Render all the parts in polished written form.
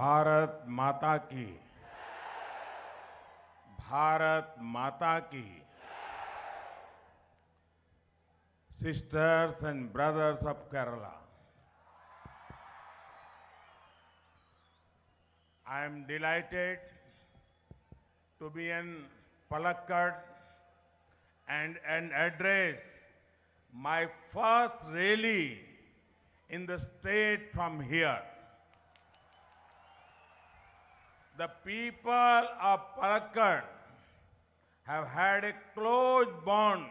भारत माता की, भारत माता की. Sisters and brothers of Kerala, I am delighted to be in Palakkad and address my first rally in the state from here. The people of Palakkad have had a close bond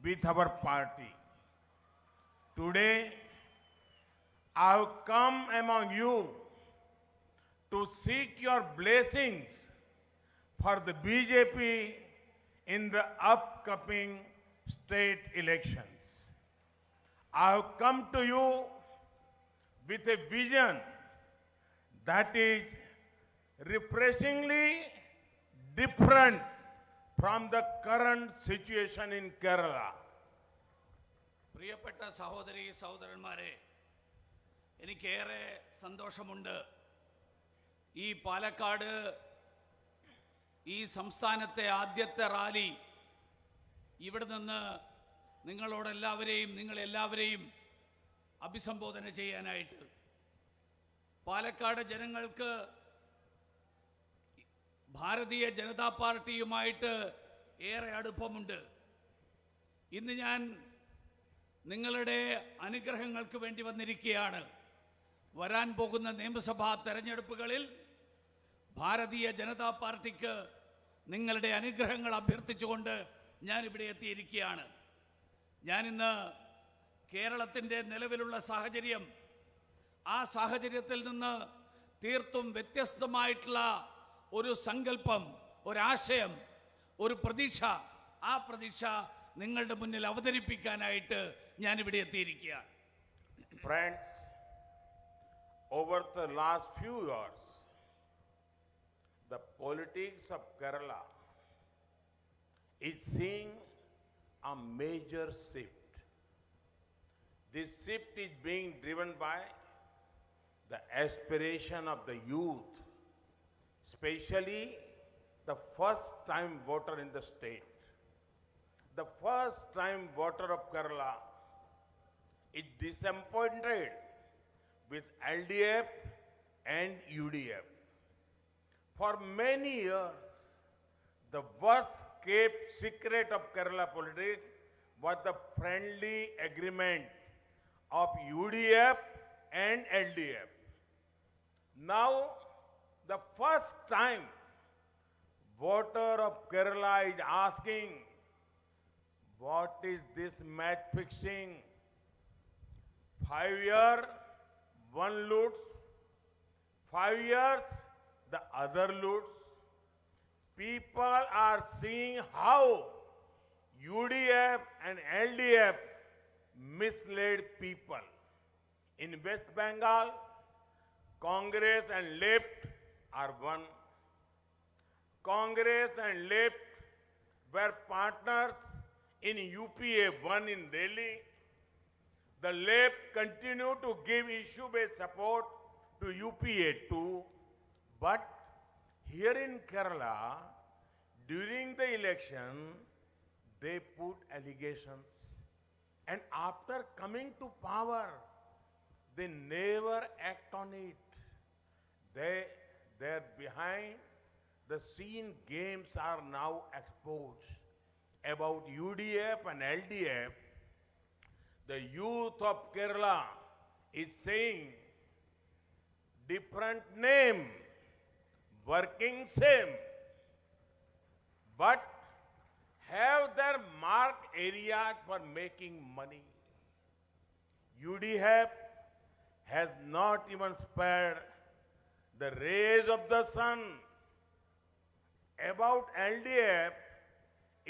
with our party. Today, I have come among you to seek your blessings for the BJP in the upcoming state elections. I have come to you with a vision that is refreshingly different from the current situation in Kerala. പ്രിയപ്പെട്ട സഹോദരി സഹോദരന്മാരെ, എനിക്കേറെ സന്തോഷമുണ്ട്. ഈ പാലക്കാട് ഈ സംസ്ഥാനത്തെ ആദ്യത്തെ rally ഇവിടെ നിന്ന് നിങ്ങളെല്ലാവരെയും അഭിസംബോധന ചെയ്യാനായിട്ട്. പാലക്കാട് ജനങ്ങൾക്ക് ഭാരതീയ ജനതാ പാർട്ടിയുമായിട്ട് ഏറെ അടുപ്പമുണ്ട്. ഇന്ന് ഞാൻ നിങ്ങളുടെ അനുഗ്രഹങ്ങൾക്ക് വേണ്ടി വന്നിരിക്കുകയാണ്. വരാൻ പോകുന്ന നിയമസഭാ തെരഞ്ഞെടുപ്പുകളിൽ ഭാരതീയ ജനതാ പാർട്ടിക്ക് നിങ്ങളുടെ അനുഗ്രഹങ്ങൾ അഭ്യർത്ഥിച്ചുകൊണ്ട് ഞാനിവിടെ എത്തിയിരിക്കുകയാണ്. ഞാനിന്ന് കേരളത്തിൻ്റെ നിലവിലുള്ള സാഹചര്യം, ആ സാഹചര്യത്തിൽ നിന്ന് തീർത്തും വ്യത്യസ്തമായിട്ടുള്ള ഒരു സങ്കല്പം, ഒരാശയം, ഒരു പ്രതീക്ഷ, ആ പ്രതീക്ഷ നിങ്ങളുടെ മുന്നിൽ അവതരിപ്പിക്കാനായിട്ട് ഞാനിവിടെ എത്തിയിരിക്കുകയാണ്. Friends, over the last few years, the politics of Kerala is seeing a major shift. This shift is being driven by the aspiration of the youth, especially the first-time voter in the state. The first-time voter of Kerala is disappointed with LDF and UDF. For many years, the worst-kept secret of Kerala politics was the friendly agreement of UDF and LDF. Now, the first time voter of Kerala is asking, what is this match fixing? 5 years, one loots, 5 years, the other loots. People are seeing how UDF and LDF misled people. In West Bengal, Congress and left are one. Congress and left were partners in UPA 1 in Delhi. The left continue to give issue-based support to UPA 2. But here in Kerala, during the election, they put allegations. And after coming to power, they never act on it. Their behind the scene games are now exposed. About UDF and LDF, the youth of Kerala is saying different name, working same, but have their marked areas for making money. UDF has not even spared the rays of the sun. About LDF,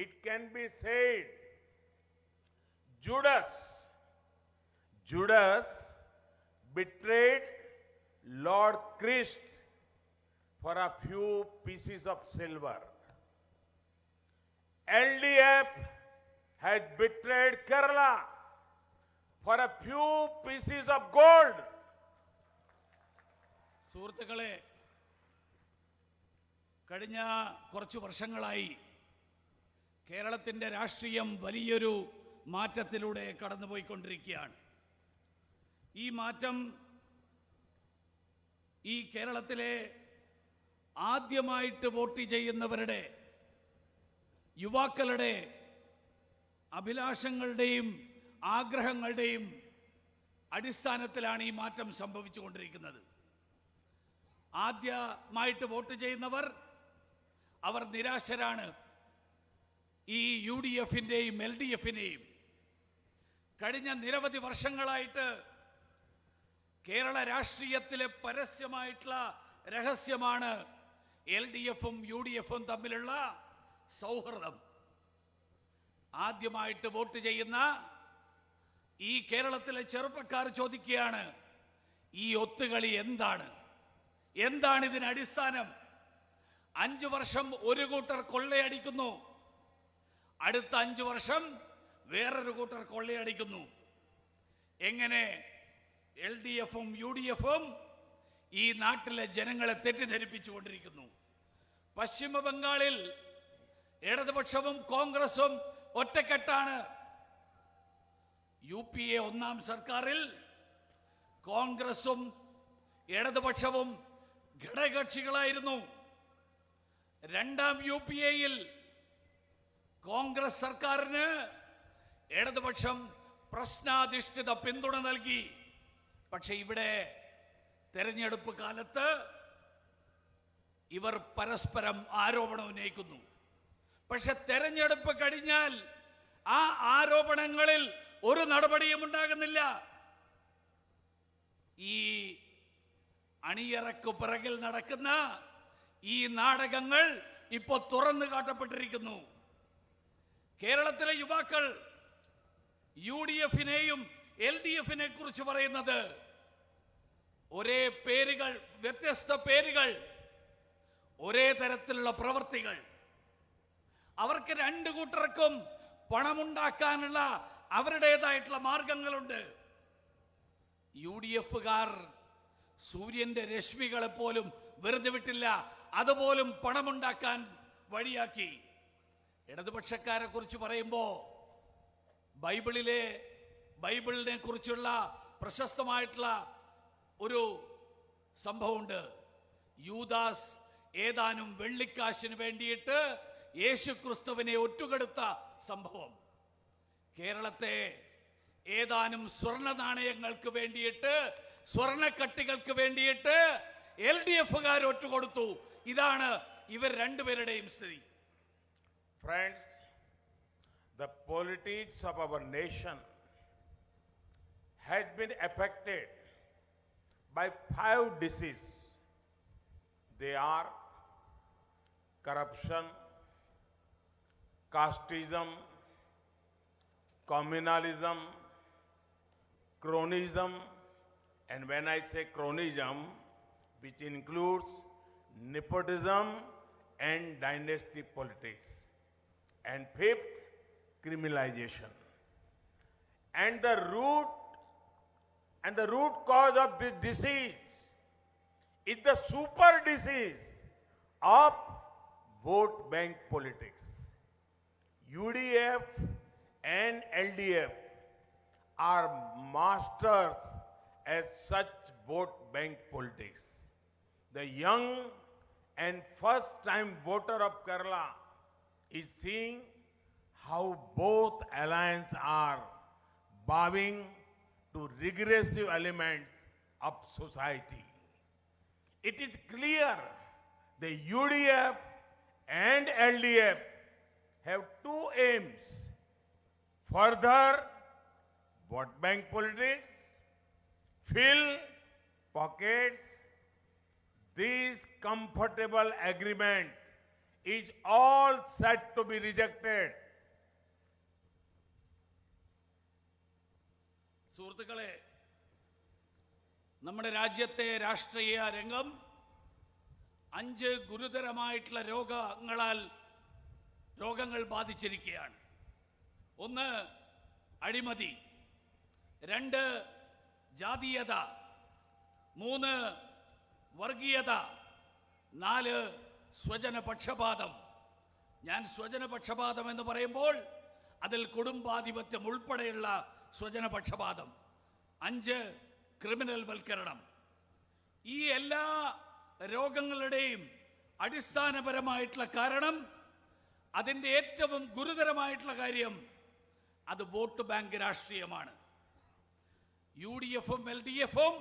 it can be said, Judas betrayed Lord Christ for a few pieces of silver. LDF has betrayed Kerala for a few pieces of gold. സുഹൃത്തുക്കളെ, കഴിഞ്ഞ കുറച്ചു വർഷങ്ങളായി കേരളത്തിൻ്റെ രാഷ്ട്രീയം വലിയൊരു മാറ്റത്തിലൂടെ കടന്നുപോയിക്കൊണ്ടിരിക്കുകയാണ്. ഈ മാറ്റം ഈ കേരളത്തിലെ ആദ്യമായിട്ട് വോട്ട് ചെയ്യുന്നവരുടെ, യുവാക്കളുടെ അഭിലാഷങ്ങളുടെയും ആഗ്രഹങ്ങളുടെയും അടിസ്ഥാനത്തിലാണ് ഈ മാറ്റം സംഭവിച്ചുകൊണ്ടിരിക്കുന്നത്. ആദ്യമായിട്ട് വോട്ട് ചെയ്യുന്നവർ അവർ നിരാശരാണ്. ഈ UDF-ൻ്റെയും LDF-നെയും കഴിഞ്ഞ നിരവധി വർഷങ്ങളായിട്ട് കേരള രാഷ്ട്രീയത്തിലെ പരസ്യമായിട്ടുള്ള രഹസ്യമാണ് LDF-ഉം UDF-ഉം തമ്മിലുള്ള സൗഹൃദം. ആദ്യമായിട്ട് വോട്ട് ചെയ്യുന്ന ഈ കേരളത്തിലെ ചെറുപ്പക്കാർ ചോദിക്കുകയാണ്, ഈ ഒത്തുകളി എന്താണ് ഇതിന് അടിസ്ഥാനം? 5 വർഷം ഒരു കൂട്ടർ കൊള്ളയടിക്കുന്നു, അടുത്ത 5 വർഷം വേറൊരു കൂട്ടർ കൊള്ളയടിക്കുന്നു. എങ്ങനെ LDF-ഉം UDF-ഉം ഈ നാട്ടിലെ ജനങ്ങളെ തെറ്റിദ്ധരിപ്പിച്ചുകൊണ്ടിരിക്കുന്നു? പശ്ചിമ ബംഗാളിൽ ഇടതുപക്ഷവും കോൺഗ്രസും ഒറ്റക്കെട്ടാണ്. UPA ഒന്നാം സർക്കാരിൽ കോൺഗ്രസും ഇടതുപക്ഷവും ഘടകകക്ഷികളായിരുന്നു. രണ്ടാം UPA-യിൽ കോൺഗ്രസ് സർക്കാരിന് ഇടതുപക്ഷം പ്രശ്നാധിഷ്ഠിത പിന്തുണ നൽകി. പക്ഷെ ഇവിടെ തെരഞ്ഞെടുപ്പ് കാലത്ത് ഇവർ പരസ്പരം ആരോപണം ഉന്നയിക്കുന്നു. പക്ഷെ തെരഞ്ഞെടുപ്പ് കഴിഞ്ഞാൽ ആ ആരോപണങ്ങളിൽ ഒരു നടപടിയും ഉണ്ടാകുന്നില്ല. ഈ അണിയറക്കു പിറകിൽ നടക്കുന്ന ഈ നാടകങ്ങൾ ഇപ്പോ തുറന്നു കാട്ടപ്പെട്ടിരിക്കുന്നു. കേരളത്തിലെ യുവാക്കൾ UDF-നെയും LDF-നെ കുറിച്ച് പറയുന്നത് ഒരേ പേരുകൾ, വ്യത്യസ്ത പേരുകൾ, ഒരേ തരത്തിലുള്ള പ്രവൃത്തികൾ. അവർക്ക് രണ്ടു കൂട്ടർക്കും പണമുണ്ടാക്കാനുള്ള അവരുടേതായിട്ടുള്ള മാർഗങ്ങളുണ്ട്. UDF-കാർ സൂര്യന്റെ രശ്മികളെ പോലും വെറുതെ വിട്ടില്ല, അതുപോലും പണമുണ്ടാക്കാൻ വഴിയാക്കി. ഇടതുപക്ഷക്കാരെ കുറിച്ച് പറയുമ്പോൾ ബൈബിളിനെ കുറിച്ചുള്ള പ്രശസ്തമായിട്ടുള്ള ഒരു സംഭവമുണ്ട്. യൂദാസ് ഏതാനും വെള്ളിക്കാശിന് വേണ്ടിയിട്ട് യേശുക്രിസ്തുവിനെ ഒറ്റുകൊടുത്ത സംഭവം. കേരളത്തെ ഏതാനും സ്വർണ്ണ നാണയങ്ങൾക്ക് വേണ്ടിയിട്ട്, സ്വർണ്ണക്കട്ടികൾക്ക് വേണ്ടിയിട്ട് LDF-കാർ ഒറ്റുകൊടുത്തു. ഇതാണ് ഇവർ രണ്ടുപേരുടെയും സ്ഥിതി. Friends, the politics of our nation has been affected by 5 diseases. They are corruption, casteism, communalism, cronyism, and when I say cronyism, which includes nepotism and dynasty politics. And 5th, criminalization. And the root cause of this disease is the super disease of vote bank politics. UDF and LDF are masters at such vote bank politics. The young and first-time voter of Kerala is seeing how both alliances are bowing to regressive elements of society. It is clear the UDF and LDF have 2 aims: further vote bank politics, fill pockets. This comfortable agreement is all set to be rejected. സുഹൃത്തുക്കളെ, നമ്മുടെ രാജ്യത്തെ രാഷ്ട്രീയ രംഗം 5 ഗുരുതരമായിട്ടുള്ള രോഗങ്ങൾ ബാധിച്ചിരിക്കുകയാണ്. 1, അഴിമതി. 2, ജാതീയത. 3, വർഗീയത, 4 സ്വജനപക്ഷപാതം. ഞാൻ സ്വജനപക്ഷപാതം എന്ന് പറയുമ്പോൾ അതിൽ കുടുംബാധിപത്യം ഉൾപ്പെടെയുള്ള സ്വജനപക്ഷപാതം. 5 ക്രിമിനൽ വൽക്കരണം. ഈ എല്ലാ രോഗങ്ങളുടെയും അടിസ്ഥാനപരമായിട്ടുള്ള കാരണം, അതിൻ്റെ ഏറ്റവും ഗുരുതരമായിട്ടുള്ള കാര്യം, അത് വോട്ട് ബാങ്ക് രാഷ്ട്രീയമാണ്. UDFും LDFും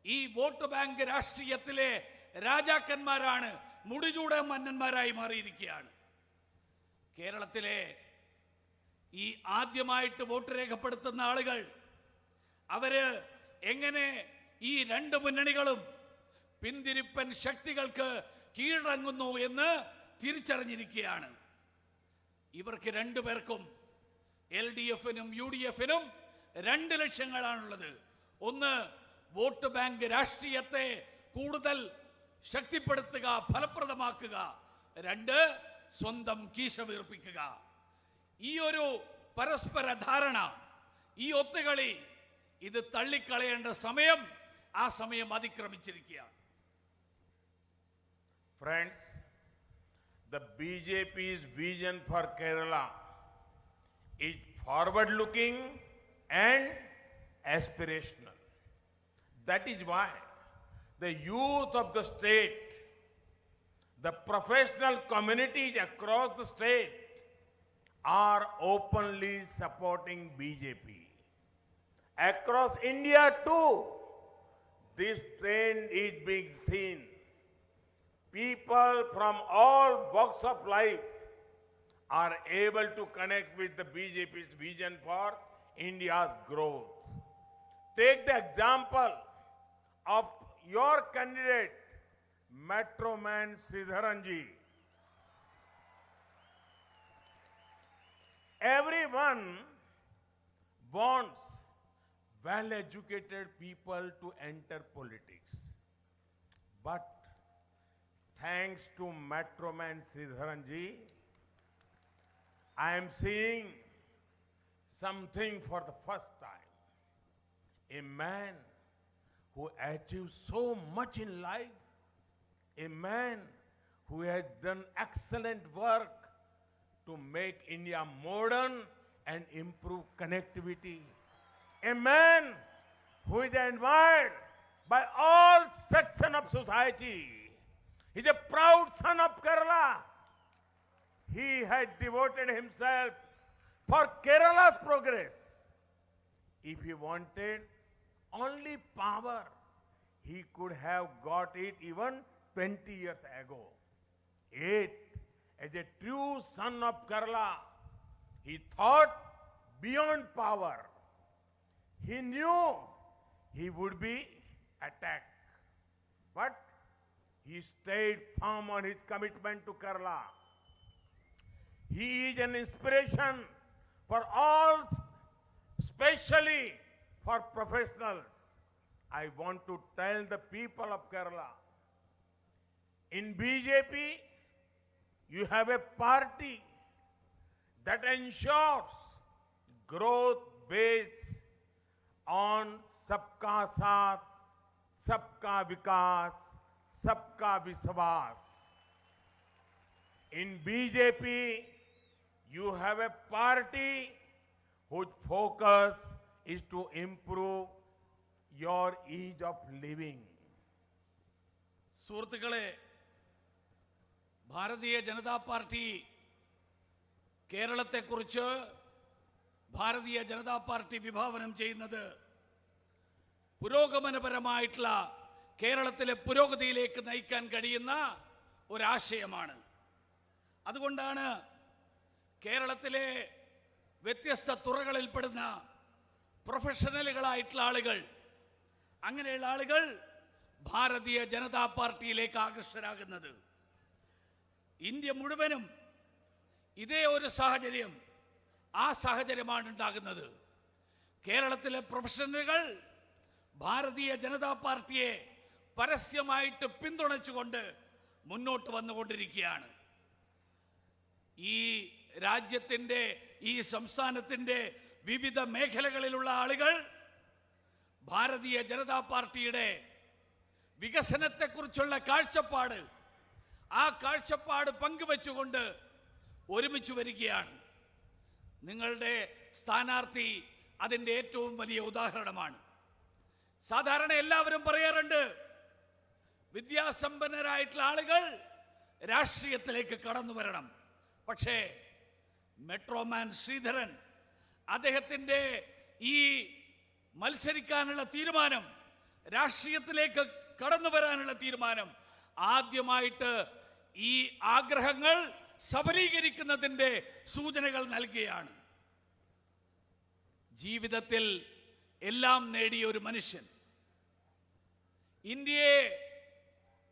ഈ വോട്ട് ബാങ്ക് രാഷ്ട്രീയത്തിലെ രാജാക്കന്മാരാണ്, മുടിചൂട മന്നന്മാരായി മാറിയിരിക്കുകയാണ്. കേരളത്തിലെ ഈ ആദ്യമായിട്ട് വോട്ട് രേഖപ്പെടുത്തുന്ന ആളുകൾ, അവര് എങ്ങനെ ഈ 2 മുന്നണികളും പിന്തിരിപ്പൻ ശക്തികൾക്ക് കീഴടങ്ങുന്നു എന്ന് തിരിച്ചറിഞ്ഞിരിക്കുകയാണ്. ഇവർക്ക് 2 പേർക്കും, LDFനും UDFനും 2 ലക്ഷ്യങ്ങളാണുള്ളത്. ഒന്ന്, വോട്ട് ബാങ്ക് രാഷ്ട്രീയത്തെ കൂടുതൽ ശക്തിപ്പെടുത്തുക, ഫലപ്രദമാക്കുക. 2, സ്വന്തം കീശ വീർപ്പിക്കുക. ഈ ഒരു പരസ്പര ധാരണ, ഈ ഒത്തുകളി, ഇത് തള്ളിക്കളയേണ്ട സമയം, ആ സമയം അതിക്രമിച്ചിരിക്കുകയാണ്. Friends, the BJP's vision for Kerala is forward-looking and aspirational. That is why the youth of the state, the professional communities across the state are openly supporting BJP. Across India too, this trend is being seen. People from all walks of life are able to connect with the BJP's vision for India's growth. Take the example of your candidate, Metro Man Sridharan ji. Everyone wants well-educated people to enter politics. But thanks to Metro Man Sridharan ji, I am seeing something for the first time. A man who achieved so much in life, a man who has done excellent work to make India modern and improve connectivity. A man who is admired by all sections of society. He is a proud son of Kerala. He had devoted himself for Kerala's progress. If he wanted only power, he could have got it even 20 years ago. Yet, as a true son of Kerala, he thought beyond power. He knew he would be attacked, but he stayed firm on his commitment to Kerala. He is an inspiration for all, especially for professionals. I want to tell the people of Kerala, in BJP, you have a party that ensures growth based on सबका साथ, सबका विकास, सबका विश्वास. In BJP, you have a party whose focus is to improve your ease of living. സുഹൃത്തുക്കളെ, Bharatiya Janata party കേരളത്തെക്കുറിച്ച് Bharatiya Janata party വിഭാവനം ചെയ്യുന്നത് പുരോഗമനപരമായിട്ടുള്ള കേരളത്തിലെ പുരോഗതിയിലേക്ക് നയിക്കാൻ കഴിയുന്ന ഒരാശയമാണ്. അതുകൊണ്ടാണ് കേരളത്തിലെ വ്യത്യസ്ത തുറകളിൽപ്പെടുന്ന പ്രൊഫഷണലുകളായിട്ടുള്ള ആളുകൾ, അങ്ങനെയുള്ള ആളുകൾ ഭാരതീയ ജനതാ പാർട്ടിയിലേക്ക് ആകർഷകരാകുന്നത്. ഇന്ത്യ മുഴുവനും ഇതേ ഒരു സാഹചര്യം, ആ സാഹചര്യമാണ് ഉണ്ടാകുന്നത്. കേരളത്തിലെ പ്രൊഫഷണലുകൾ ഭാരതീയ ജനതാ പാർട്ടിയെ പരസ്യമായിട്ട് പിന്തുണച്ചുകൊണ്ട് മുന്നോട്ട് വന്നുകൊണ്ടിരിക്കുകയാണ്. ഈ രാജ്യത്തിൻ്റെ, ഈ സംസ്ഥാനത്തിൻ്റെ വിവിധ മേഖലകളിലുള്ള ആളുകൾ ഭാരതീയ ജനതാ പാർട്ടിയുടെ വികസനത്തെക്കുറിച്ചുള്ള കാഴ്ചപ്പാട്, ആ കാഴ്ചപ്പാട് പങ്കുവെച്ചുകൊണ്ട് ഒരുമിച്ച് വരികയാണ്. നിങ്ങളുടെ സ്ഥാനാർത്ഥി അതിൻ്റെ ഏറ്റവും വലിയ ഉദാഹരണമാണ്. സാധാരണ എല്ലാവരും പറയാറുണ്ട്, വിദ്യാസമ്പന്നരായിട്ടുള്ള ആളുകൾ രാഷ്ട്രീയത്തിലേക്ക് കടന്നു വരണം. പക്ഷേ മെട്രോമാൻ ശ്രീധരൻ അദ്ദേഹത്തിൻ്റെ ഈ മത്സരിക്കാനുള്ള തീരുമാനം, രാഷ്ട്രീയത്തിലേക്ക് കടന്നു വരാനുള്ള തീരുമാനം ആദ്യമായിട്ട് ഈ ആഗ്രഹങ്ങൾ സഫലീകരിക്കുന്നതിൻ്റെ സൂചനകൾ നൽകുകയാണ്. ജീവിതത്തിൽ എല്ലാം നേടിയ ഒരു മനുഷ്യൻ, ഇന്ത്യയെ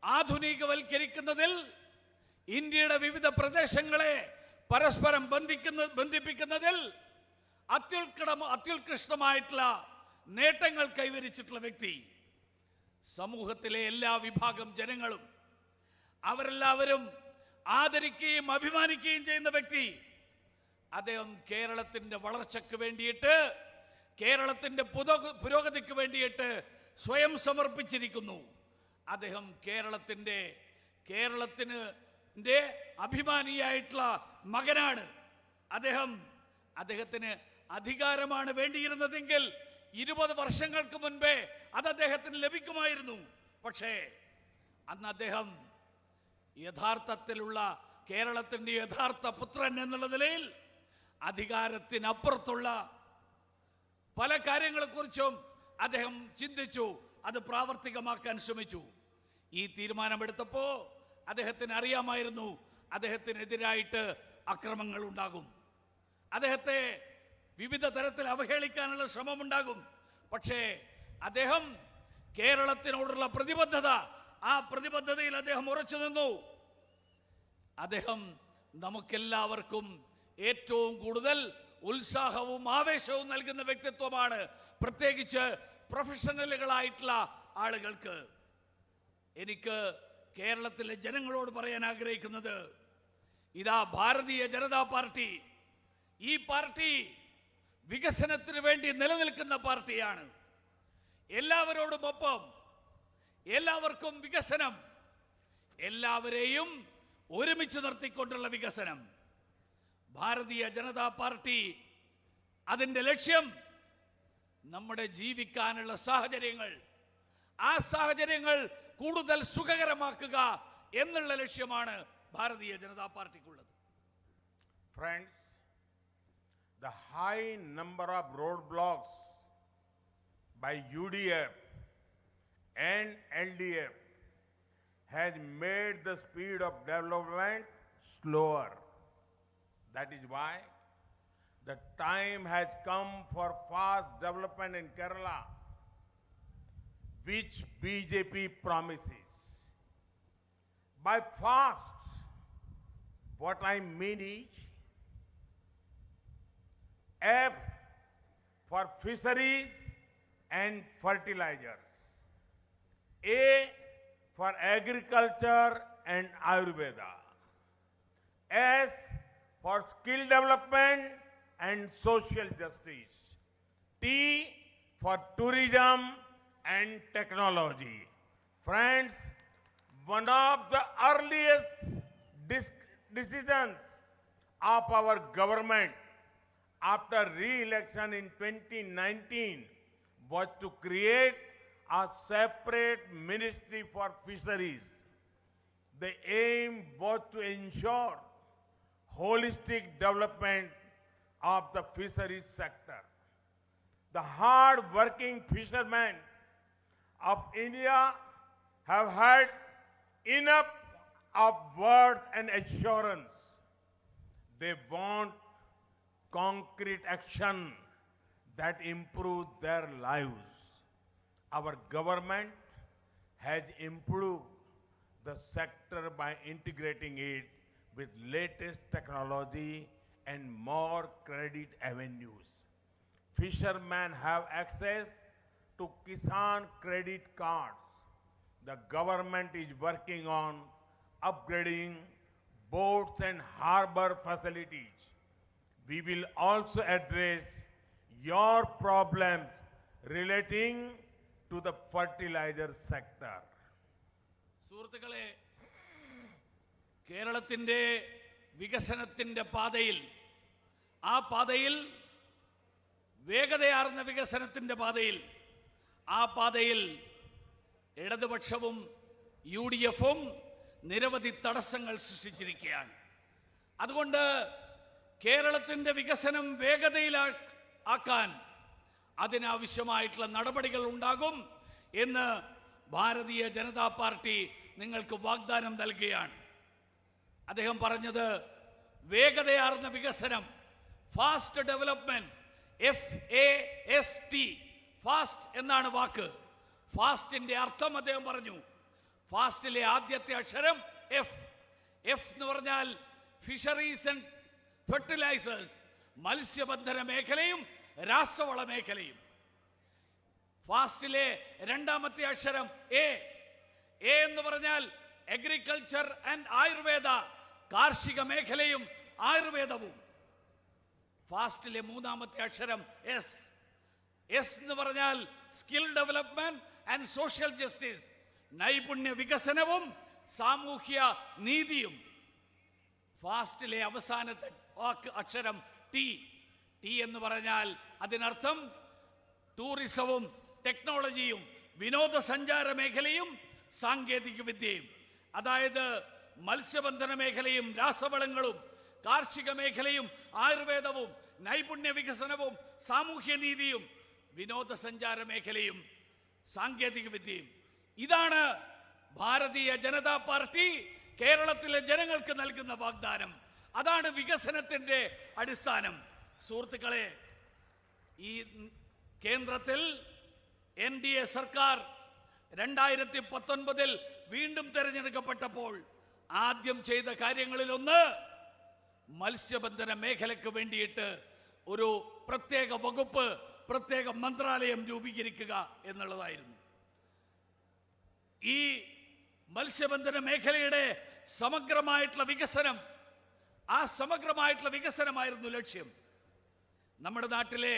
ആധുനികവൽക്കരിക്കുന്നതിൽ ഇന്ത്യയുടെ വിവിധ പ്രദേശങ്ങളെ പരസ്പരം ബന്ധിപ്പിക്കുന്നതിൽ അത്യുത്കൃഷ്ടമായിട്ടുള്ള നേട്ടങ്ങൾ കൈവരിച്ചിട്ടുള്ള വ്യക്തി, സമൂഹത്തിലെ എല്ലാ വിഭാഗം ജനങ്ങളും അവരെല്ലാവരും ആദരിക്കുകയും അഭിമാനിക്കുകയും ചെയ്യുന്ന വ്യക്തി. അദ്ദേഹം കേരളത്തിന്റെ വളർച്ചയ്ക്ക് വേണ്ടിയിട്ട്, കേരളത്തിന്റെ പുരോഗതിക്ക് വേണ്ടിയിട്ട് സ്വയം സമർപ്പിച്ചിരിക്കുന്നു. അദ്ദേഹം കേരളത്തിന് അഭിമാനിയായിട്ടുള്ള മകനാണ്. അദ്ദേഹത്തിന് അധികാരമാണ് വേണ്ടിയിരുന്നതെങ്കിൽ 20 വർഷങ്ങൾക്ക് മുൻപേ അത് അദ്ദേഹത്തിന് ലഭിക്കുമായിരുന്നു. പക്ഷേ അന്ന് അദ്ദേഹം യഥാർത്ഥത്തിലുള്ള കേരളത്തിന്റെ യഥാർത്ഥ പുത്രൻ എന്നുള്ള നിലയിൽ അധികാരത്തിനപ്പുറത്തുള്ള പല കാര്യങ്ങളെക്കുറിച്ചും അദ്ദേഹം ചിന്തിച്ചു, അത് പ്രാവർത്തികമാക്കാൻ ശ്രമിച്ചു. ഈ തീരുമാനമെടുത്തപ്പോൾ അദ്ദേഹത്തിന് അറിയാമായിരുന്നു അദ്ദേഹത്തിനെതിരായിട്ട് അക്രമങ്ങൾ ഉണ്ടാകും, അദ്ദേഹത്തെ വിവിധ തരത്തിൽ അവഹേളിക്കാനുള്ള ശ്രമമുണ്ടാകും. പക്ഷേ അദ്ദേഹം കേരളത്തിനോടുള്ള പ്രതിബദ്ധത, ആ പ്രതിബദ്ധതയിൽ അദ്ദേഹം ഉറച്ചു നിന്നു. അദ്ദേഹം നമുക്കെല്ലാവർക്കും ഏറ്റവും കൂടുതൽ ഉത്സാഹവും ആവേശവും നൽകുന്ന വ്യക്തിത്വമാണ്, പ്രത്യേകിച്ച് പ്രൊഫഷണലുകളായിട്ടുള്ള ആളുകൾക്ക്. എനിക്ക് കേരളത്തിലെ ജനങ്ങളോട് പറയാൻ ആഗ്രഹിക്കുന്നത്, ഇതാ ഭാരതീയ ജനതാ പാർട്ടി, ഈ പാർട്ടി വികസനത്തിന് വേണ്ടി നിലനിൽക്കുന്ന പാർട്ടിയാണ്. എല്ലാവരോടുമൊപ്പം, എല്ലാവർക്കും വികസനം, എല്ലാവരെയും ഒരുമിച്ച് നിർത്തിക്കൊണ്ടുള്ള വികസനം. ഭാരതീയ ജനതാ പാർട്ടി അതിൻ്റെ ലക്ഷ്യം നമ്മുടെ ജീവിക്കാനുള്ള സാഹചര്യങ്ങൾ, ആ സാഹചര്യങ്ങൾ കൂടുതൽ സുഖകരമാക്കുക എന്നുള്ള ലക്ഷ്യമാണ് Bharatiya Janata പാർട്ടിക്കുള്ളത്. Friends, the high number of roadblocks by UDF and LDF has made the speed of development slower. That is why the time has come for fast development in Kerala, which BJP promises. By fast, what I mean is F for fisheries and fertilizers, A for agriculture and Ayurveda, S for skill development and social justice, T for tourism and technology. Friends, one of the earliest decisions of our government after re-election in 2019 was to create a separate ministry for fisheries. The aim was to ensure holistic development of the fisheries sector. The hard-working fishermen of India have had enough of words and assurance. They want concrete action that improves their lives. Our government has improved the sector by integrating it with latest technology and more credit avenues. Fishermen have access to Kisan credit cards. The government is working on upgrading boats and harbor facilities. We will also address your problems relating to the fertilizer sector. സുഹൃത്തുക്കളെ, കേരളത്തിന്റെ വികസനത്തിന്റെ പാതയിൽ, ആ പാതയിൽ വേഗതയാർന്ന വികസനത്തിന്റെ പാതയിൽ, ആ പാതയിൽ ഇടതുപക്ഷവും UDF-ഉം നിരവധി തടസ്സങ്ങൾ സൃഷ്ടിച്ചിരിക്കുകയാണ്. അതുകൊണ്ട് കേരളത്തിന്റെ വികസനം വേഗതയിലാക്കാൻ അതിനാവശ്യമായിട്ടുള്ള നടപടികൾ ഉണ്ടാകും എന്ന് ഭാരതീയ ജനതാ പാർട്ടി നിങ്ങൾക്ക് വാഗ്ദാനം നൽകുകയാണ്. അദ്ദേഹം പറഞ്ഞത് വേഗതയാർന്ന വികസനം, ഫാസ്റ്റ് ഡെവലപ്മെന്റ്, FAST, ഫാസ്റ്റ് എന്നാണ് വാക്ക്. ഫാസ്റ്റിന്റെ അർത്ഥം അദ്ദേഹം പറഞ്ഞു. ഫാസ്റ്റിലെ ആദ്യത്തെ അക്ഷരം F എന്ന് പറഞ്ഞാൽ ഫിഷറീസ് ആൻഡ് ഫെർട്ടിലൈസേഴ്സ്, മത്സ്യബന്ധന മേഖലയും രാസവള മേഖലയും. ഫാസ്റ്റിലെ രണ്ടാമത്തെ അക്ഷരം A എന്ന് പറഞ്ഞാൽ അഗ്രികൾച്ചർ ആൻഡ് ആയുർവേദ, കാർഷിക മേഖലയും ആയുർവേദവും. ഫാസ്റ്റിലെ മൂന്നാമത്തെ അക്ഷരം S എന്ന് പറഞ്ഞാൽ skill development and social justice, നൈപുണ്യ വികസനവും സാമൂഹ്യ നീതിയും. ഫാസ്റ്റിലെ അവസാനത്തെ അക്ഷരം T എന്ന് പറഞ്ഞാൽ അതിനർത്ഥം ടൂറിസവും ടെക്നോളജിയും വിനോദസഞ്ചാര മേഖലയും സാങ്കേതിക വിദ്യയും. അതായത് മത്സ്യബന്ധന മേഖലയും രാസവളങ്ങളും കാർഷിക മേഖലയും ആയുർവേദവും നൈപുണ്യ വികസനവും സാമൂഹ്യ നീതിയും വിനോദസഞ്ചാര മേഖലയും സാങ്കേതിക വിദ്യയും. ഇതാണ് ഭാരതീയ ജനതാ പാർട്ടി കേരളത്തിലെ ജനങ്ങൾക്ക് നൽകുന്ന വാഗ്ദാനം. അതാണ് വികസനത്തിന്റെ അടിസ്ഥാനം. സുഹൃത്തുക്കളെ, ഈ കേന്ദ്രത്തിൽ NDA സർക്കാർ 2019 വീണ്ടും തെരഞ്ഞെടുക്കപ്പെട്ടപ്പോൾ ആദ്യം ചെയ്ത കാര്യങ്ങളിലൊന്ന് മത്സ്യബന്ധന മേഖലയ്ക്ക് വേണ്ടിയിട്ട് ഒരു പ്രത്യേക വകുപ്പ്, പ്രത്യേക മന്ത്രാലയം രൂപീകരിക്കുക എന്നുള്ളതായിരുന്നു. ഈ മത്സ്യബന്ധന മേഖലയുടെ സമഗ്രമായിട്ടുള്ള വികസനം, ആ സമഗ്രമായിട്ടുള്ള വികസനമായിരുന്നു ലക്ഷ്യം. നമ്മുടെ നാട്ടിലെ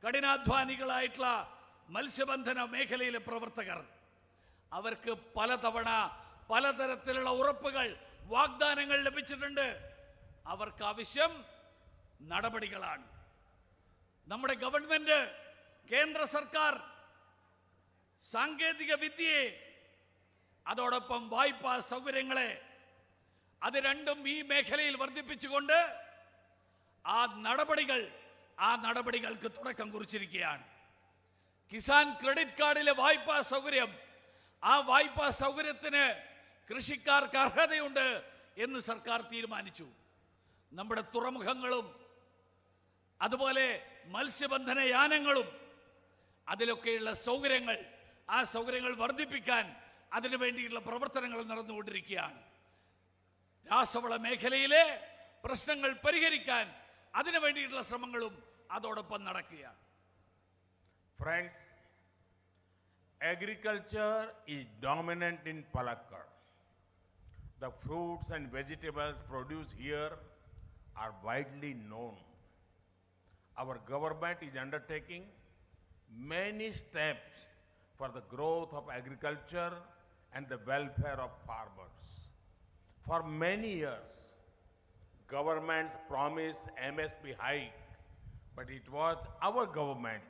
കഠിനാധ്വാനികളായിട്ടുള്ള മത്സ്യബന്ധന മേഖലയിലെ പ്രവർത്തകർ, അവർക്ക് പലതവണ പലതരത്തിലുള്ള ഉറപ്പുകൾ, വാഗ്ദാനങ്ങൾ ലഭിച്ചിട്ടുണ്ട്. അവർക്ക് ആവശ്യം നടപടികളാണ്. നമ്മുടെ ഗവൺമെന്റ്, കേന്ദ്ര സർക്കാർ സാങ്കേതിക വിദ്യയെ, അതോടൊപ്പം വായ്പാ സൗകര്യങ്ങളെ, അത് രണ്ടും ഈ മേഖലയിൽ വർദ്ധിപ്പിച്ചുകൊണ്ട് ആ നടപടികൾക്ക് തുടക്കം കുറിച്ചിരിക്കുകയാണ്. കിസാൻ ക്രെഡിറ്റ് കാർഡിലെ വായ്പാ സൗകര്യം, ആ വായ്പാ സൗകര്യത്തിന് കൃഷിക്കാർക്ക് അർഹതയുണ്ട് എന്ന് സർക്കാർ തീരുമാനിച്ചു. നമ്മുടെ തുറമുഖങ്ങളും അതുപോലെ മത്സ്യബന്ധന യാനങ്ങളും, അതിലൊക്കെയുള്ള സൗകര്യങ്ങൾ, ആ സൗകര്യങ്ങൾ വർദ്ധിപ്പിക്കാൻ അതിനു വേണ്ടിയിട്ടുള്ള പ്രവർത്തനങ്ങൾ നടന്നുകൊണ്ടിരിക്കുകയാണ്. രാസവള മേഖലയിലെ പ്രശ്നങ്ങൾ പരിഹരിക്കാൻ അതിനു വേണ്ടിയിട്ടുള്ള ശ്രമങ്ങളും അതോടൊപ്പം നടക്കുകയാണ്. Friends, agriculture is dominant in Palakkad. The fruits and vegetables produced here are widely known. Our government is undertaking many steps for the growth of agriculture and the welfare of farmers. For many years, governments promised MSP hike, but it was our government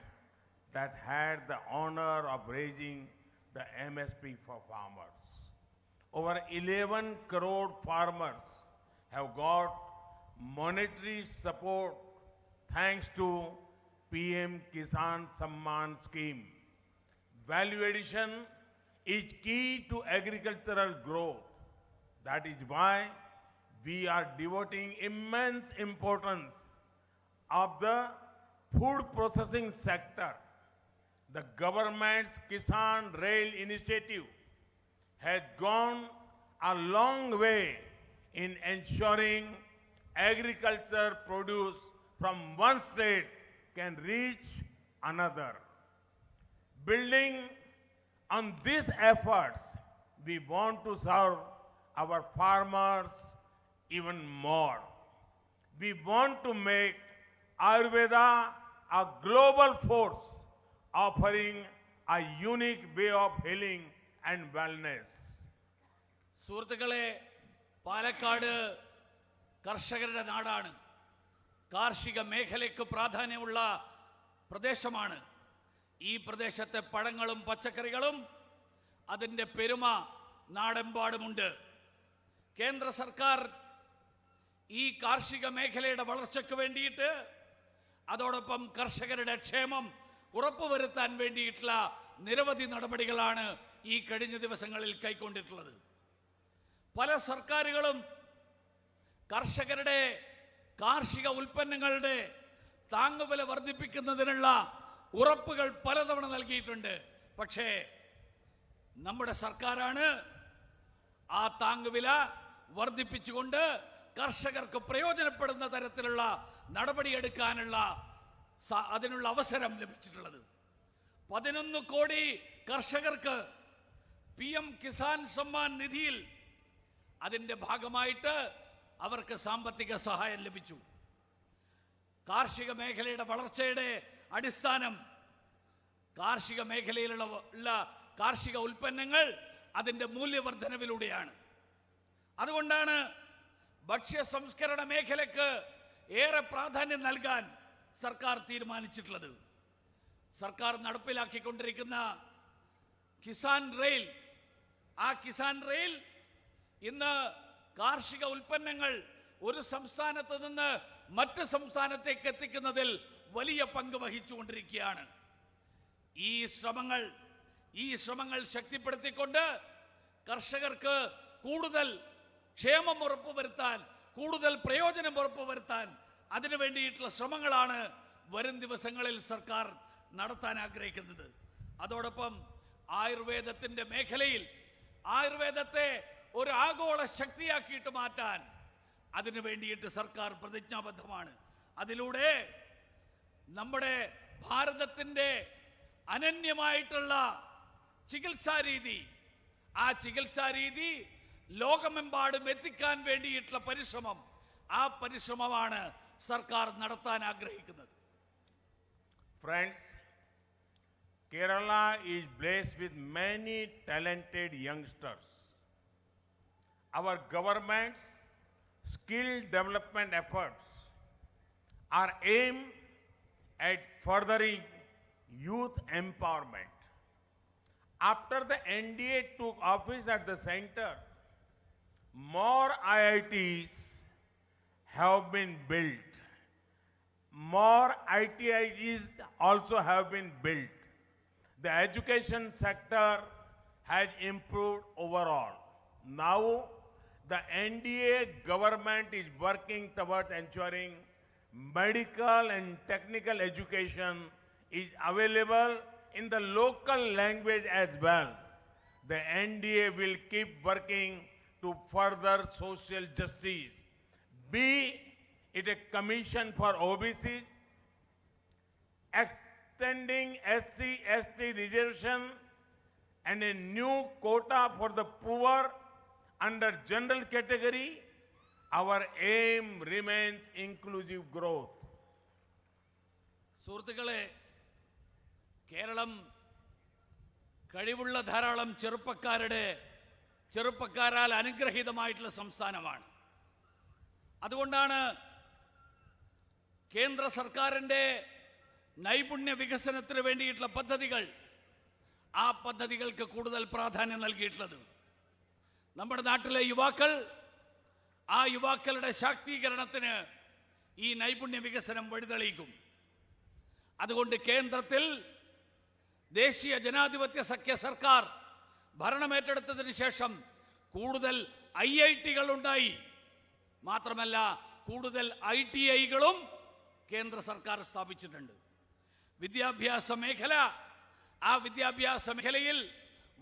that had the honor of raising the MSP for farmers. Over 11 crore farmers have got monetary support thanks to PM Kisan Samman scheme. Value addition is key to agricultural growth. That is why we are devoting immense importance of the food processing sector. The government's Kisan Rail initiative has gone a long way in ensuring agriculture produce from one state can reach another. Building on these efforts, we want to serve our farmers even more. We want to make Ayurveda a global force, offering a unique way of healing and wellness. സുഹൃത്തുക്കളെ, പാലക്കാട് കർഷകരുടെ നാടാണ്. കാർഷിക മേഖലയ്ക്ക് പ്രാധാന്യമുള്ള പ്രദേശമാണ്. ഈ പ്രദേശത്തെ പഴങ്ങളും പച്ചക്കറികളും അതിൻ്റെ പെരുമ നാടെമ്പാടുമുണ്ട്. കേന്ദ്ര സർക്കാർ ഈ കാർഷിക മേഖലയുടെ വളർച്ചയ്ക്ക് വേണ്ടിയിട്ട്, അതോടൊപ്പം കർഷകരുടെ ക്ഷേമം ഉറപ്പുവരുത്താൻ വേണ്ടിയിട്ടുള്ള നിരവധി നടപടികളാണ് ഈ കഴിഞ്ഞ ദിവസങ്ങളിൽ കൈക്കൊണ്ടിട്ടുള്ളത്. പല സർക്കാരുകളും കർഷകരുടെ കാർഷിക ഉൽപ്പന്നങ്ങളുടെ താങ്ങുവില വർദ്ധിപ്പിക്കുന്നതിനുള്ള ഉറപ്പുകൾ പലതവണ നൽകിയിട്ടുണ്ട്. പക്ഷേ നമ്മുടെ സർക്കാരാണ് ആ താങ്ങുവില വർദ്ധിപ്പിച്ചുകൊണ്ട് കർഷകർക്ക് പ്രയോജനപ്പെടുന്ന തരത്തിലുള്ള നടപടിയെടുക്കാനുള്ള അതിനുള്ള അവസരം ലഭിച്ചിട്ടുള്ളത്. 11 കോടി കർഷകർക്ക് PM കിസാൻ സമ്മാൻ നിധിയിൽ അതിൻ്റെ ഭാഗമായിട്ട് അവർക്ക് സാമ്പത്തിക സഹായം ലഭിച്ചു. കാർഷിക മേഖലയുടെ വളർച്ചയുടെ അടിസ്ഥാനം കാർഷിക മേഖലയിലുള്ള കാർഷിക ഉൽപ്പന്നങ്ങൾ അതിൻ്റെ മൂല്യവർദ്ധനവിലൂടെയാണ്. അതുകൊണ്ടാണ് ഭക്ഷ്യ സംസ്കരണ മേഖലയ്ക്ക് ഏറെ പ്രാധാന്യം നൽകാൻ സർക്കാർ തീരുമാനിച്ചിട്ടുള്ളത്. സർക്കാർ നടപ്പിലാക്കിക്കൊണ്ടിരിക്കുന്ന കിസാൻ റെയിൽ, ആ കിസാൻ റെയിൽ ഇന്ന് കാർഷിക ഉൽപ്പന്നങ്ങൾ ഒരു സംസ്ഥാനത്ത് നിന്ന് മറ്റ് സംസ്ഥാനത്തേക്ക് എത്തിക്കുന്നതിൽ വലിയ പങ്ക് വഹിച്ചുകൊണ്ടിരിക്കുകയാണ്. ഈ ശ്രമങ്ങൾ ശക്തിപ്പെടുത്തിക്കൊണ്ട് കർഷകർക്ക് കൂടുതൽ ക്ഷേമം ഉറപ്പുവരുത്താൻ, കൂടുതൽ പ്രയോജനം ഉറപ്പുവരുത്താൻ അതിനു വേണ്ടിയിട്ടുള്ള ശ്രമങ്ങളാണ് വരും ദിവസങ്ങളിൽ സർക്കാർ നടത്താൻ ആഗ്രഹിക്കുന്നത്. അതോടൊപ്പം ആയുർവേദത്തിന്റെ മേഖലയിൽ ആയുർവേദത്തെ ഒരു ആഗോള ശക്തിയാക്കിയിട്ട് മാറ്റാൻ അതിനു വേണ്ടിയിട്ട് സർക്കാർ പ്രതിജ്ഞാബദ്ധമാണ്. അതിലൂടെ നമ്മുടെ ഭാരതത്തിന്റെ അനന്യമായിട്ടുള്ള ചികിത്സാരീതി, ആ ചികിത്സാരീതി ലോകമെമ്പാടും എത്തിക്കാൻ വേണ്ടിയിട്ടുള്ള ആ പരിശ്രമമാണ് സർക്കാർ നടത്താൻ ആഗ്രഹിക്കുന്നത്. Friends, Kerala is blessed with many talented youngsters. Our government's skill development efforts are aimed at furthering youth empowerment. After the NDA took office at the center, more IITs have been built. More ITIs also have been built. The education sector has improved overall. Now, the NDA government is working towards ensuring medical and technical education is available in the local language as well. The NDA will keep working to further social justice, be it a commission for OBCs, extending SC/ST reservation and a new quota for the poor under general category. Our aim remains inclusive growth. സുഹൃത്തുക്കളെ, കേരളം കഴിവുള്ള ധാരാളം ചെറുപ്പക്കാരാൽ അനുഗ്രഹീതമായിട്ടുള്ള സംസ്ഥാനമാണ്. അതുകൊണ്ടാണ് കേന്ദ്ര സർക്കാരിൻ്റെ നൈപുണ്യ വികസനത്തിന് വേണ്ടിയിട്ടുള്ള ആ പദ്ധതികൾക്ക് കൂടുതൽ പ്രാധാന്യം നൽകിയിട്ടുള്ളത്. നമ്മുടെ നാട്ടിലെ യുവാക്കളുടെ ശാക്തീകരണത്തിന് ഈ നൈപുണ്യ വികസനം വഴിതെളിയിക്കും. അതുകൊണ്ട് കേന്ദ്രത്തിൽ ദേശീയ ജനാധിപത്യ സഖ്യ സർക്കാർ ഭരണമേറ്റെടുത്തതിന് ശേഷം കൂടുതൽ IITകൾ ഉണ്ടായി. മാത്രമല്ല, കൂടുതൽ ITIകളും കേന്ദ്ര സർക്കാർ സ്ഥാപിച്ചിട്ടുണ്ട്. വിദ്യാഭ്യാസ മേഖലയിൽ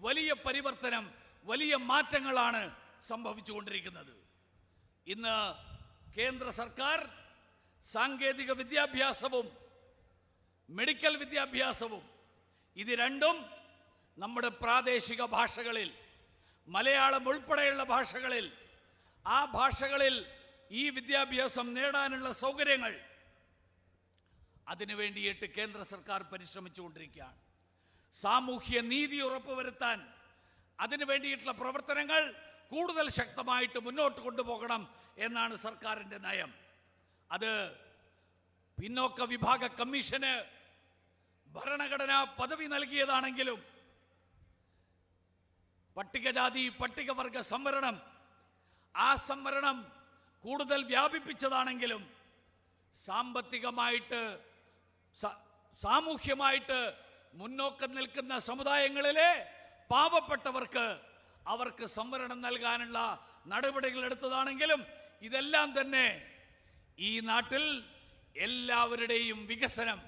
വലിയ പരിവർത്തനം, വലിയ മാറ്റങ്ങളാണ് സംഭവിച്ചുകൊണ്ടിരിക്കുന്നത്. ഇന്ന് കേന്ദ്ര സർക്കാർ സാങ്കേതിക വിദ്യാഭ്യാസവും മെഡിക്കൽ വിദ്യാഭ്യാസവും ഇത് രണ്ടും നമ്മുടെ പ്രാദേശിക ഭാഷകളിൽ, മലയാളം ഉൾപ്പെടെയുള്ള ഭാഷകളിൽ ഈ വിദ്യാഭ്യാസം നേടാനുള്ള സൗകര്യങ്ങൾ അതിനു വേണ്ടിയിട്ട് കേന്ദ്ര സർക്കാർ പരിശ്രമിച്ചുകൊണ്ടിരിക്കുകയാണ്. സാമൂഹ്യ നീതി ഉറപ്പുവരുത്താൻ അതിനു വേണ്ടിയിട്ടുള്ള പ്രവർത്തനങ്ങൾ കൂടുതൽ ശക്തമായിട്ട് മുന്നോട്ട് കൊണ്ടുപോകണം എന്നാണ് സർക്കാരിന്റെ നയം. അത് പിന്നോക്ക വിഭാഗ കമ്മീഷന് ഭരണഘടനാ പദവി നൽകിയതാണെങ്കിലും പട്ടികജാതി പട്ടികവർഗ സംവരണം ആ സംവരണം കൂടുതൽ വ്യാപിപ്പിച്ചതാണെങ്കിലും സാമ്പത്തികമായിട്ട് സാമൂഹ്യമായിട്ട് മുന്നോക്കം നിൽക്കുന്ന സമുദായങ്ങളിലെ പാവപ്പെട്ടവർക്ക് അവർക്ക് സംവരണം നൽകാനുള്ള നടപടികൾ എടുത്തതാണെങ്കിലും ഇതെല്ലാം തന്നെ ഈ നാട്ടിൽ എല്ലാവരുടെയും വികസനം,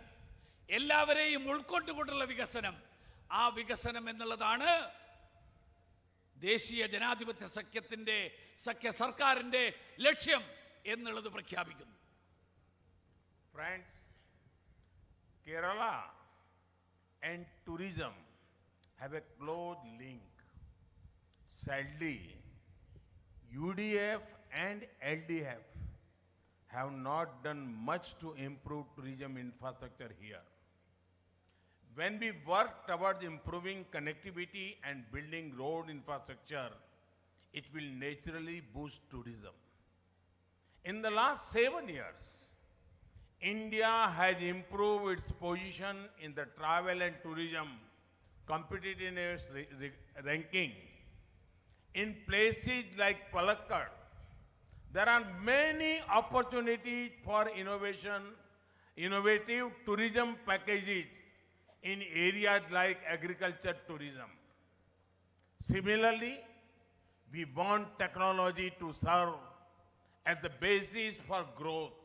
എല്ലാവരെയും ഉൾക്കൊണ്ടുകൊണ്ടുള്ള വികസനം, ആ വികസനം എന്നുള്ളതാണ് ദേശീയ ജനാധിപത്യ സഖ്യ സർക്കാരിന്റെ ലക്ഷ്യം എന്നുള്ളത് പ്രഖ്യാപിക്കുന്നു. Friends, Kerala and tourism have a close link. Sadly, UDF and LDF have not done much to improve tourism infrastructure here. When we work towards improving connectivity and building road infrastructure, it will naturally boost tourism. In the last 7 years, India has improved its position in the travel and tourism competitiveness ranking. In places like Palakkad, there are many opportunities for innovative tourism packages in areas like agriculture tourism. Similarly, we want technology to serve as the basis for growth.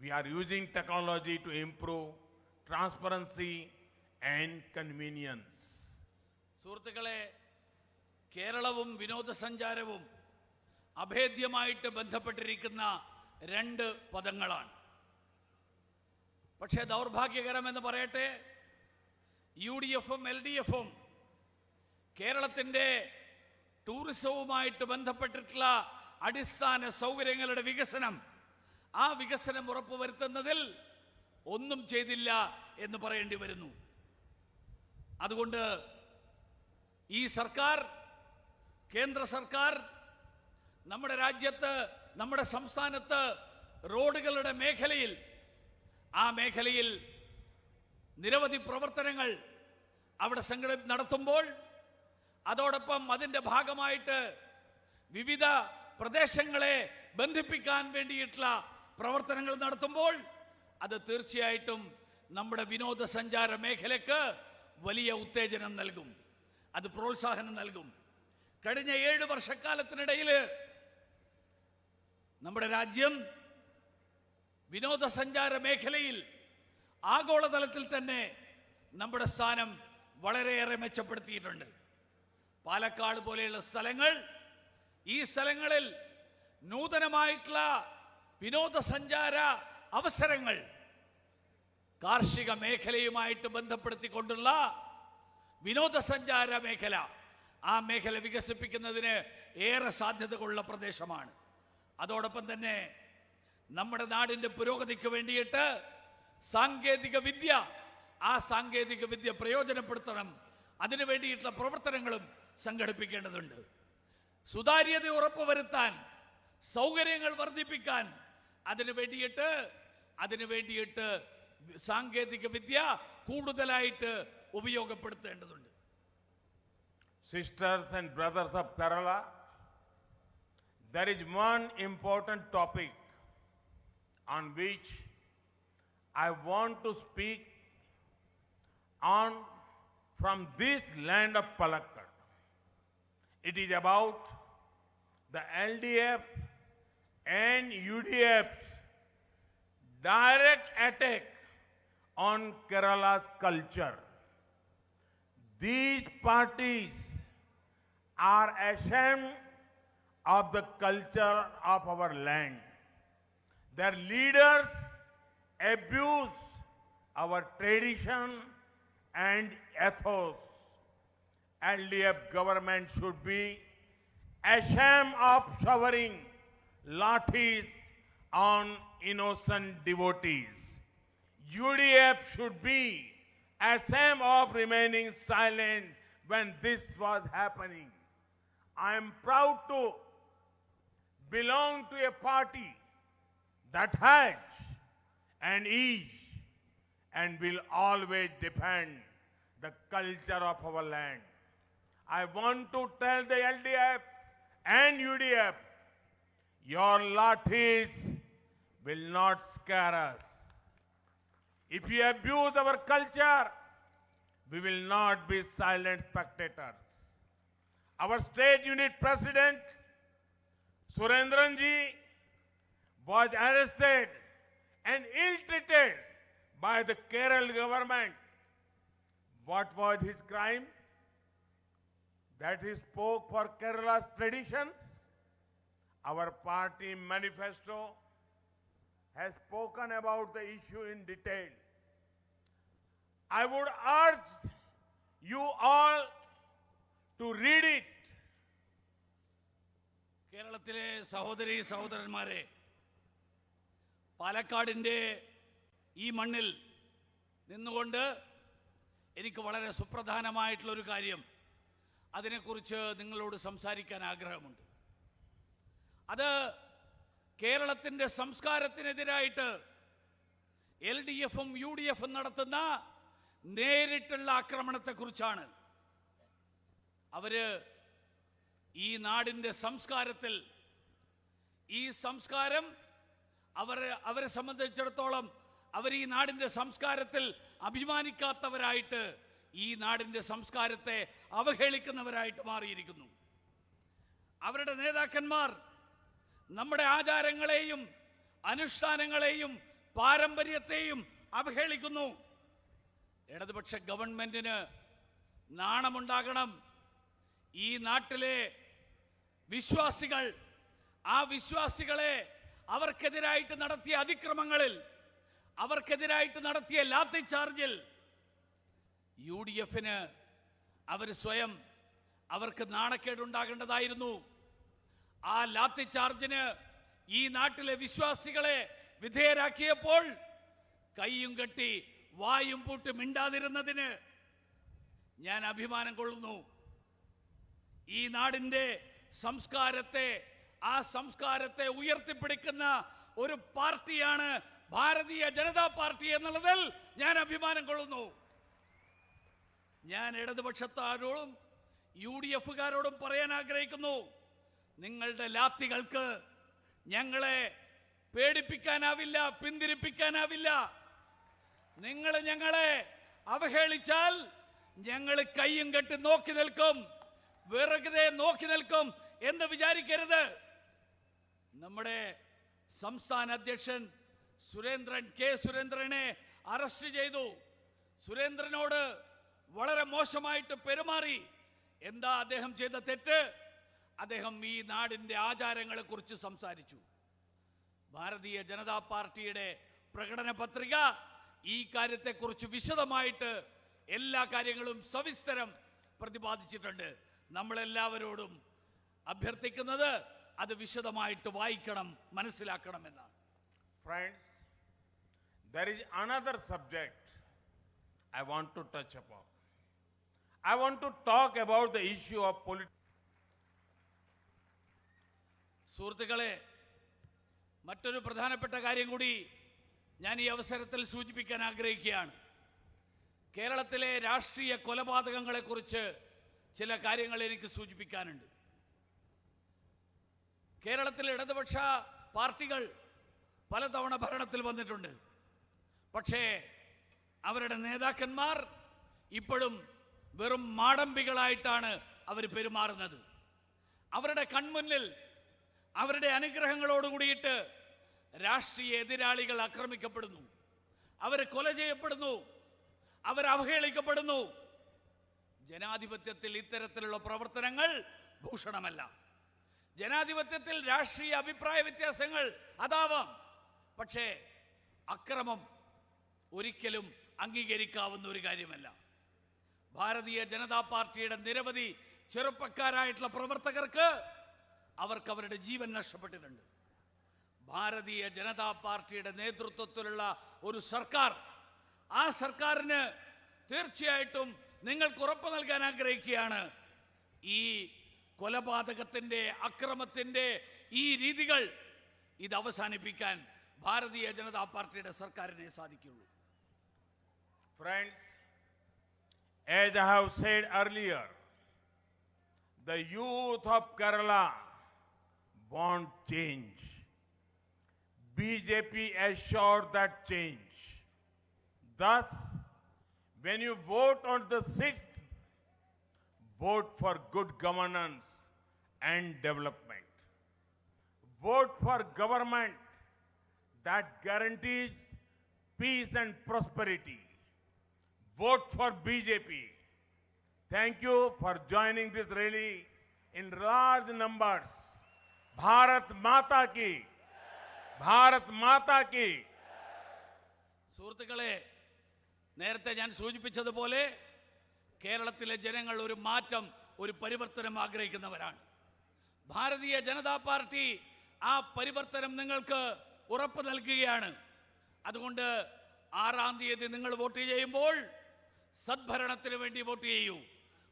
We are using technology to improve transparency and convenience. സുഹൃത്തുക്കളെ, കേരളവും വിനോദസഞ്ചാരവും അഭേദ്യമായിട്ട് ബന്ധപ്പെട്ടിരിക്കുന്ന രണ്ട് പദങ്ങളാണ്. പക്ഷേ ദൗർഭാഗ്യകരമെന്ന് പറയട്ടെ, UDF-ഉം LDF-ഉം കേരളത്തിൻ്റെ ടൂറിസവുമായിട്ട് ബന്ധപ്പെട്ടിട്ടുള്ള അടിസ്ഥാന സൗകര്യങ്ങളുടെ വികസനം, ആ വികസനം ഉറപ്പുവരുത്തുന്നതിൽ ഒന്നും ചെയ്തില്ല എന്ന് പറയേണ്ടി വരുന്നു. അതുകൊണ്ട് ഈ സർക്കാർ, കേന്ദ്ര സർക്കാർ നമ്മുടെ രാജ്യത്ത്, നമ്മുടെ സംസ്ഥാനത്ത് റോഡുകളുടെ മേഖലയിൽ, ആ മേഖലയിൽ നിരവധി പ്രവർത്തനങ്ങൾ അവിടെ നടത്തുമ്പോൾ, അതോടൊപ്പം അതിൻ്റെ ഭാഗമായിട്ട് വിവിധ പ്രദേശങ്ങളെ ബന്ധിപ്പിക്കാൻ വേണ്ടിയിട്ടുള്ള പ്രവർത്തനങ്ങൾ നടത്തുമ്പോൾ അത് തീർച്ചയായിട്ടും നമ്മുടെ വിനോദസഞ്ചാര മേഖലയ്ക്ക് വലിയ ഉത്തേജനം നൽകും, അത് പ്രോത്സാഹനം നൽകും. കഴിഞ്ഞ 7 വർഷക്കാലത്തിനിടയിൽ നമ്മുടെ രാജ്യം വിനോദസഞ്ചാര മേഖലയിൽ ആഗോളതലത്തിൽ തന്നെ നമ്മുടെ സ്ഥാനം വളരെയേറെ മെച്ചപ്പെടുത്തിയിട്ടുണ്ട്. പാലക്കാട് പോലെയുള്ള സ്ഥലങ്ങൾ, ഈ സ്ഥലങ്ങളിൽ നൂതനമായിട്ടുള്ള വിനോദസഞ്ചാര അവസരങ്ങൾ കാർഷിക മേഖലയുമായിട്ട് ബന്ധപ്പെടുത്തിക്കൊണ്ടുള്ള വിനോദസഞ്ചാര മേഖല, ആ മേഖല വികസിപ്പിക്കുന്നതിന് ഏറെ സാധ്യതകളുള്ള പ്രദേശമാണ്. അതോടൊപ്പം തന്നെ നമ്മുടെ നാടിൻ്റെ പുരോഗതിക്ക് വേണ്ടിയിട്ട് സാങ്കേതിക വിദ്യ, ആ സാങ്കേതിക വിദ്യ പ്രയോജനപ്പെടുത്തണം, അതിനു വേണ്ടിയിട്ടുള്ള പ്രവർത്തനങ്ങളും സംഘടിപ്പിക്കേണ്ടതുണ്ട്. സുതാര്യത ഉറപ്പുവരുത്താൻ, സൗകര്യങ്ങൾ വർദ്ധിപ്പിക്കാൻ, അതിനു വേണ്ടിയിട്ട് സാങ്കേതിക വിദ്യ കൂടുതലായിട്ട് ഉപയോഗപ്പെടുത്തേണ്ടതുണ്ട്. Sisters and brothers of Kerala, there is one important topic on which I want to speak on from this land of Palakkad. It is about the LDF and UDF's direct attack on Kerala's culture. These parties are ashamed of the culture of our land. Their leaders abuse our tradition and ethos. LDF government should be ashamed of showering lathis on innocent devotees. UDF should be ashamed of remaining silent when this was happening. I am proud to belong to a party that has and is and will always defend the culture of our land. I want to tell the LDF and UDF, your lathis will not scare us. If you abuse our culture, we will not be silent spectators. Our state unit president, Surendran ji, was arrested and ill-treated by the Kerala government. What was his crime? That he spoke for Kerala's traditions. Our party manifesto has spoken about the issue in detail. I would urge you all to read it. കേരളത്തിലെ സഹോദരി സഹോദരന്മാരെ, പാലക്കാടിൻ്റെ ഈ മണ്ണിൽ നിന്നുകൊണ്ട് എനിക്ക് വളരെ സുപ്രധാനമായിട്ടുള്ളൊരു കാര്യം, അതിനെക്കുറിച്ച് നിങ്ങളോട് സംസാരിക്കാൻ ആഗ്രഹമുണ്ട്. അത് കേരളത്തിൻ്റെ സംസ്കാരത്തിനെതിരായിട്ട് LDFും UDFും നടത്തുന്ന നേരിട്ടുള്ള ആക്രമണത്തെക്കുറിച്ചാണ്. അവര് ഈ നാടിൻ്റെ സംസ്കാരത്തിൽ, ഈ സംസ്കാരം അവരെ സംബന്ധിച്ചിടത്തോളം അവർ ഈ നാടിൻ്റെ സംസ്കാരത്തിൽ അഭിമാനിക്കാത്തവരായിട്ട്, ഈ നാടിൻ്റെ സംസ്കാരത്തെ അവഹേളിക്കുന്നവരായിട്ട് മാറിയിരിക്കുന്നു. അവരുടെ നേതാക്കന്മാർ നമ്മുടെ ആചാരങ്ങളെയും അനുഷ്ഠാനങ്ങളെയും പാരമ്പര്യത്തെയും അവഹേളിക്കുന്നു. ഇടതുപക്ഷ ഗവൺമെന്റിന് നാണമുണ്ടാകണം. ഈ നാട്ടിലെ വിശ്വാസികൾ, ആ വിശ്വാസികളെ അവർക്കെതിരായിട്ട് നടത്തിയ അതിക്രമങ്ങളിൽ, അവർക്കെതിരായിട്ട് നടത്തിയ ലാത്തി ചാർജിൽ UDFന് അവർ സ്വയം അവർക്ക് നാണക്കേടുണ്ടാകേണ്ടതായിരുന്നു. ആ ലാത്തി ചാർജിന് ഈ നാട്ടിലെ വിശ്വാസികളെ വിധേയരാക്കിയപ്പോൾ കൈയും കെട്ടി വായും പൂട്ടി മിണ്ടാതിരുന്നതിന് ഞാൻ അഭിമാനം കൊള്ളുന്നു. ഈ നാടിൻ്റെ സംസ്കാരത്തെ, ആ സംസ്കാരത്തെ ഉയർത്തിപ്പിടിക്കുന്ന ഒരു പാർട്ടിയാണ് ഭാരതീയ ജനതാ പാർട്ടി എന്നുള്ളതിൽ ഞാൻ അഭിമാനം കൊള്ളുന്നു. ഞാൻ ഇടതുപക്ഷക്കാരോടും UDFകാരോടും പറയാൻ ആഗ്രഹിക്കുന്നു, നിങ്ങളുടെ ലാത്തികൾക്ക് ഞങ്ങളെ പേടിപ്പിക്കാനാവില്ല, പിന്തിരിപ്പിക്കാനാവില്ല. നിങ്ങൾ ഞങ്ങളെ അവഹേളിച്ചാൽ ഞങ്ങൾ കയ്യും കെട്ടി നോക്കി നിൽക്കും, വെറുതെ നോക്കി നിൽക്കും എന്ന് വിചാരിക്കരുത്. നമ്മുടെ സംസ്ഥാന അധ്യക്ഷൻ കെ സുരേന്ദ്രനെ അറസ്റ്റ് ചെയ്തു. സുരേന്ദ്രനോട് വളരെ മോശമായിട്ട് പെരുമാറി. എന്താ അദ്ദേഹം ചെയ്ത തെറ്റ്? അദ്ദേഹം ഈ നാടിൻ്റെ ആചാരങ്ങളെ കുറിച്ച് സംസാരിച്ചു. ഭാരതീയ ജനതാ പാർട്ടിയുടെ പ്രകടന പത്രിക ഈ കാര്യത്തെക്കുറിച്ച് വിശദമായിട്ട് എല്ലാ കാര്യങ്ങളും സവിസ്തരം പ്രതിപാദിച്ചിട്ടുണ്ട്. നമ്മളെല്ലാവരോടും അഭ്യർത്ഥിക്കുന്നത് അത് വിശദമായിട്ട് വായിക്കണം, മനസ്സിലാക്കണം എന്നാണ്. Friends, there is another subject I want to touch upon. I want to talk about the issue of politics. സുഹൃത്തുക്കളെ, മറ്റൊരു പ്രധാനപ്പെട്ട കാര്യം കൂടി ഞാൻ ഈ അവസരത്തിൽ സൂചിപ്പിക്കാൻ ആഗ്രഹിക്കുകയാണ്. കേരളത്തിലെ രാഷ്ട്രീയ കൊലപാതകങ്ങളെക്കുറിച്ച് ചില കാര്യങ്ങൾ എനിക്ക് സൂചിപ്പിക്കാനുണ്ട്. കേരളത്തിൽ ഇടതുപക്ഷ പാർട്ടികൾ പലതവണ ഭരണത്തിൽ വന്നിട്ടുണ്ട്. പക്ഷേ അവരുടെ നേതാക്കന്മാർ ഇപ്പോഴും വെറും മാടമ്പികളായിട്ടാണ് അവർ പെരുമാറുന്നത്. അവരുടെ കൺമുന്നിൽ അവരുടെ അനുഗ്രഹങ്ങളോടുകൂടിയിട്ട് രാഷ്ട്രീയ എതിരാളികൾ ആക്രമിക്കപ്പെടുന്നു, അവർ കൊല ചെയ്യപ്പെടുന്നു, അവർ അവഹേളിക്കപ്പെടുന്നു. ജനാധിപത്യത്തിൽ ഇത്തരത്തിലുള്ള പ്രവർത്തനങ്ങൾ ഭൂഷണമല്ല. ജനാധിപത്യത്തിൽ രാഷ്ട്രീയ അഭിപ്രായ വ്യത്യാസങ്ങൾ അതാവാം, പക്ഷേ അക്രമം ഒരിക്കലും അംഗീകരിക്കാവുന്ന ഒരു കാര്യമല്ല. ഭാരതീയ ജനതാ പാർട്ടിയുടെ നിരവധി ചെറുപ്പക്കാരായിട്ടുള്ള പ്രവർത്തകർക്ക് അവർക്ക് അവരുടെ ജീവൻ നഷ്ടപ്പെട്ടിട്ടുണ്ട്. ഭാരതീയ ജനതാ പാർട്ടിയുടെ നേതൃത്വത്തിലുള്ള ഒരു സർക്കാർ, ആ സർക്കാരിന് തീർച്ചയായിട്ടും നിങ്ങൾക്ക് ഉറപ്പ് നൽകാൻ ആഗ്രഹിക്കുകയാണ്, ഈ കൊലപാതകത്തിന്റെ, അക്രമത്തിന്റെ ഈ രീതികൾ ഇത് അവസാനിപ്പിക്കാൻ ഭാരതീയ ജനതാ പാർട്ടിയുടെ സർക്കാരിനെ സാധിക്കുള്ളൂ. Friends, as I have said earlier, the youth of Kerala want change. BJP assured that change. Thus, when you vote on the 6th, vote for good governance and development. Vote for government that guarantees peace and prosperity. Vote for BJP. Thank you for joining this rally in large numbers. Bharat Mata ki! Bharat Mata ki! സുഹൃത്തുക്കളെ, നേരത്തെ ഞാൻ സൂചിപ്പിച്ചതുപോലെ കേരളത്തിലെ ജനങ്ങൾ ഒരു മാറ്റം, ഒരു പരിവർത്തനം ആഗ്രഹിക്കുന്നവരാണ്. ഭാരതീയ ജനതാ പാർട്ടി ആ പരിവർത്തനം നിങ്ങൾക്ക് ഉറപ്പ് നൽകുകയാണ്. അതുകൊണ്ട് 6-ാം തീയതി നിങ്ങൾ വോട്ട് ചെയ്യുമ്പോൾ സദ്ഭരണത്തിന് വേണ്ടി വോട്ട് ചെയ്യൂ,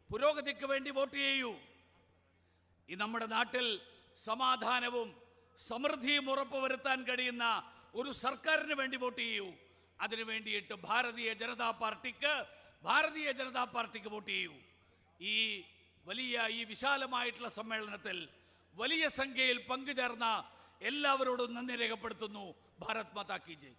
പുരോഗതിക്ക് വേണ്ടി വോട്ട് ചെയ്യൂ. ഈ നമ്മുടെ നാട്ടിൽ സമാധാനവും സമൃദ്ധിയും ഉറപ്പുവരുത്താൻ കഴിയുന്ന ഒരു സർക്കാരിന് വേണ്ടി വോട്ട് ചെയ്യൂ. അതിനു വേണ്ടിയിട്ട് ഭാരതീയ ജനതാ പാർട്ടിക്ക് വോട്ട് ചെയ്യൂ. ഈ വലിയ, ഈ വിശാലമായിട്ടുള്ള സമ്മേളനത്തിൽ വലിയ സംഖ്യയിൽ പങ്കുചേർന്ന എല്ലാവരോടും നന്ദി രേഖപ്പെടുത്തുന്നു. ഭാരത് മാതാ കി ജയ്.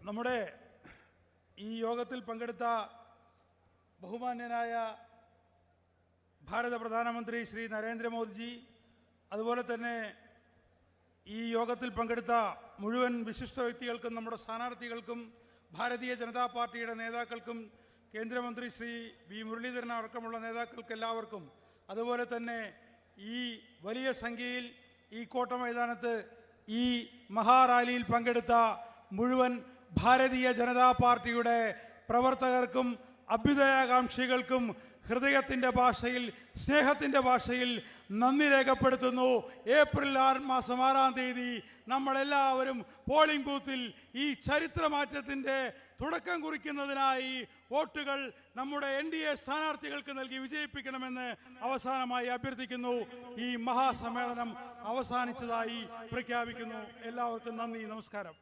നമ്മുടെ ഈ യോഗത്തിൽ പങ്കെടുത്ത ബഹുമാന്യനായ ഭാരത പ്രധാനമന്ത്രി ശ്രീ നരേന്ദ്രമോദിജി, അതുപോലെ തന്നെ ഈ യോഗത്തിൽ പങ്കെടുത്ത മുഴുവൻ വിശിഷ്ട വ്യക്തികൾക്കും, നമ്മുടെ സ്ഥാനാർത്ഥികൾക്കും, ഭാരതീയ ജനതാ പാർട്ടിയുടെ നേതാക്കൾക്കും, കേന്ദ്രമന്ത്രി ശ്രീ വി മുരളീധരൻ അടക്കമുള്ള നേതാക്കൾക്ക് എല്ലാവർക്കും, അതുപോലെ തന്നെ ഈ വലിയ സംഖ്യയിൽ ഈ കോട്ട മൈതാനത്ത് ഈ മഹാറാലിയിൽ പങ്കെടുത്ത മുഴുവൻ ഭാരതീയ ജനതാ പാർട്ടിയുടെ പ്രവർത്തകർക്കും അഭ്യുദയാകാംക്ഷികൾക്കും ഹൃദയത്തിൻ്റെ ഭാഷയിൽ, സ്നേഹത്തിൻ്റെ ഭാഷയിൽ നന്ദി രേഖപ്പെടുത്തുന്നു. ഏപ്രിൽ മാസം 6-ാം തീയതി നമ്മളെല്ലാവരും പോളിംഗ് ബൂത്തിൽ ഈ ചരിത്രമാറ്റത്തിൻ്റെ തുടക്കം കുറിക്കുന്നതിനായി വോട്ടുകൾ നമ്മുടെ NDA സ്ഥാനാർത്ഥികൾക്ക് നൽകി വിജയിപ്പിക്കണമെന്ന് അവസാനമായി അഭ്യർത്ഥിക്കുന്നു. ഈ മഹാസമ്മേളനം അവസാനിച്ചതായി പ്രഖ്യാപിക്കുന്നു. എല്ലാവർക്കും നന്ദി, നമസ്കാരം.